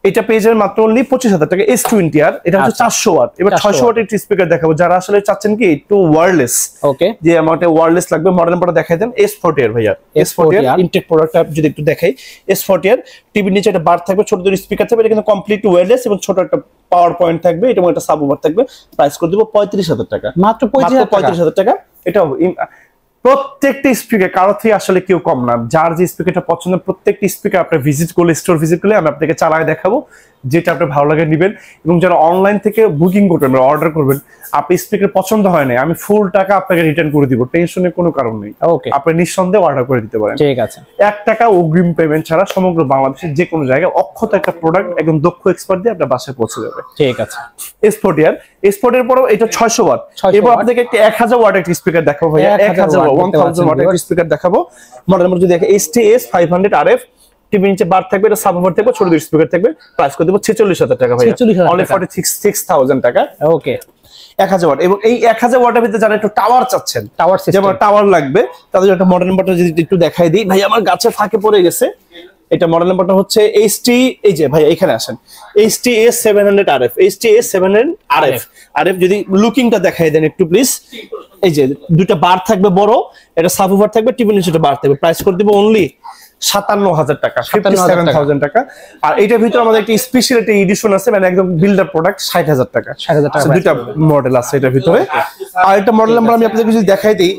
এটা পেয়ে যাবেন মাত্র অনলি 25,000 টাকা S20R। এটা হচ্ছে 400 ওয়াট। এবার 600 ওয়াটের স্পিকার দেখাবো যারা আসলে চাচ্ছেন কি একটু ওয়্যারলেস, ওকে, যে আমাদের ওয়্যারলেস লাগবে, মডেল নাম্বারটা দেখাই দেন। S40R ভাইয়া, S40R ইনটেক প্রোডাক্টটা যদি একটু দেখাই। S40R টিভির নিচে একটা বার থাকবে, ছোট দুটো স্পিকার থাকবে, এটা কিন্তু কমপ্লিট ওয়্যারলেস এবং ছোট একটা পাওয়ার পয়েন্ট থাকবে, এটা একটা সাবওুফার থাকবে। প্রাইস করে দেব 35,000 টাকা, মাত্র 35,000 টাকা। এটা প্রত্যেকটা স্পিকার কারো থেকে আসলে কেউ কম না। যার যে স্পিকারটা পছন্দ প্রত্যেকটা স্পিকার আপনি ভিজিট করলে, স্টোর ভিজিট করলে আমি আপনাকে চালায় দেখাবো, যেটা আপনার ভালো লাগে নেবেন। এবং যারা অনলাইন থেকে বুকিং করবেন, অর্ডার করবেন, আপনি স্পিকার পছন্দ হয় না, আমি ফুল টাকা আপনাকে রিটার্ন করে দিব, টেনশনের কোনো কারণ নেই। ওকে, আপনি নিঃসন্দেহে অর্ডার করে দিতে পারেন। ঠিক আছে। 1 টাকা অগ্রিম পেমেন্ট ছাড়া সমগ্র বাংলাদেশের যে কোনো জায়গায় অক্ষত একটা প্রোডাক্ট একদম দক্ষ এক্সপার্ট দিয়ে আপনার বাসায় পৌঁছে যাবে। ঠিক আছে। S40R, S40R পরেও এটা 600 ওয়াট। এবার আপনাকে একটা 1000 ওয়াট একটা স্পিকার দেখাবো ভাইয়া, 1000 ওয়াট একটা স্পিকার দেখাবো। মডেল নাম্বার যদি দেখে STS 500RF, টিভি নিচে বার থাকবে, এটা সাবওুফার থাকবে, ছোট দুটো স্পিকার থাকবে। প্রাইস করে দেব 46,000 টাকা ভাইয়া, অনলি 46,000 টাকা। ওকে, 1000 ওয়াট। এবং এই 1000 ওয়াটের ভিতরে যারা একটু টাওয়ার চাচ্ছেন, যেমন টাওয়ার লাগবে, তাদের একটা মডেল নাম্বারটা যদি একটু দেখাই দিই ভাই, আমার গাছের ফাঁকে পড়ে গেছে। এটা মডেল নাম্বারটা হচ্ছে HT, এই যে ভাই এখানে আসেন, HTS 700RF, HTS 700RF। যদি লুকিংটা দেখাই দেন একটু প্লিজ। এই যে দুইটা বার থাকবে বড়, এটা সাবওুফার থাকবে, টিভি নিচে বার থাকবে। প্রাইস করে দিব অনলি 57,000 টাকা, 57,000 টাকা। আর এটার ভিতরে আমাদের একটা স্পেশাল একটা এডিশন আছে, মানে একদম বিল্ডার প্রোডাক্ট, 60,000 টাকা। দুইটা মডেল আছে এটার ভিতরে। আর একটা মডেল নাম্বার আমি আপনাদের যদি দেখাই দিই,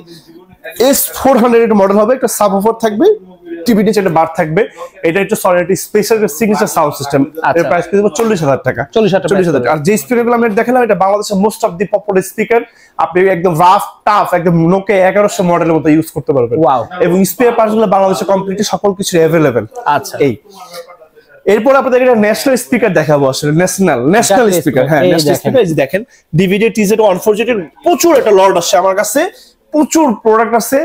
S400 এর মডেল হবে, একটা সাবওুফার থাকবে, টিভি নিচে একটা বার থাকবে। এটা একটা solid special signature sound system. এর প্রাইস কিন্তু 40,000 টাকা, 40,000 টাকা। আর যে স্পিকারগুলো আমি দেখালাম, এটা বাংলাদেশের most of the popular speaker. আপনি একদম রাফ টাফ একদম নোকিয়া 1100 মডেলের মতো ইউজ করতে পারবেন। ওয়াও। এবং স্পেয়ার পার্টসগুলো বাংলাদেশে কমপ্লিটলি সকল কিছু अवेलेबल। আচ্ছা, এই এরপর আপনাদের একটা ন্যাশনাল স্পিকার দেখাবো, আসলে ন্যাশনাল স্পিকার। হ্যাঁ, ন্যাশনাল স্পিকার। এই যে দেখেন ডিভিডি TZ 140 এর প্রচুর একটা লট আসছে আমার কাছে, প্রচুর প্রোডাক্ট আছে,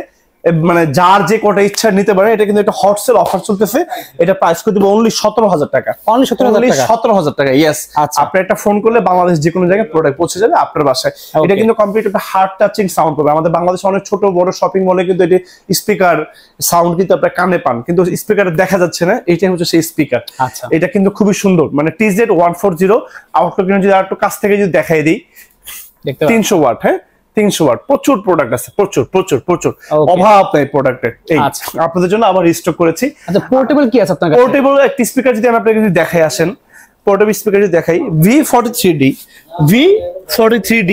মানে যার যে কোটা ইচ্ছা নিতে পারে। এটা কিন্তু একটা হট সেল অফার চলতেছে, এটা প্রাইস করে দেব অনলি 17,000 টাকা, অনলি 17,000 টাকা। ইয়েস, আপনি একটা ফোন করলে বাংলাদেশ যে কোনো জায়গায় প্রোডাক্ট পৌঁছে যাবে আপনার বাসায়। এটা কিন্তু কমপ্লিট একটা হার্ড টাচিং সাউন্ড পাবে। আমাদের বাংলাদেশে অনেক ছোট বড় শপিং মলে কিন্তু এটি স্পিকার সাউন্ড কিন্তু আপনার কানে পান, কিন্তু স্পিকার দেখা যাচ্ছে না, এটাই হচ্ছে সেই স্পিকার। এটা কিন্তু খুবই সুন্দর, মানে TZ 140 আউটলুক যদি আর একটু কাছ থেকে যদি দেখাই দিই, 300 ওয়াট। হ্যাঁ, 300 ওয়াট। প্রচুর প্রোডাক্ট আছে, প্রচুর অভাব নাই প্রোডাক্টের। এই আপনাদের জন্য আবার রিস্টক করেছি। আচ্ছা, পোর্টেবল কি আছে আপনার কাছে? পোর্টেবল একটা স্পিকার যদি আমি আপনাকে যদি দেখাই, আসেন পোর্টেবল স্পিকার যদি দেখাই, V43D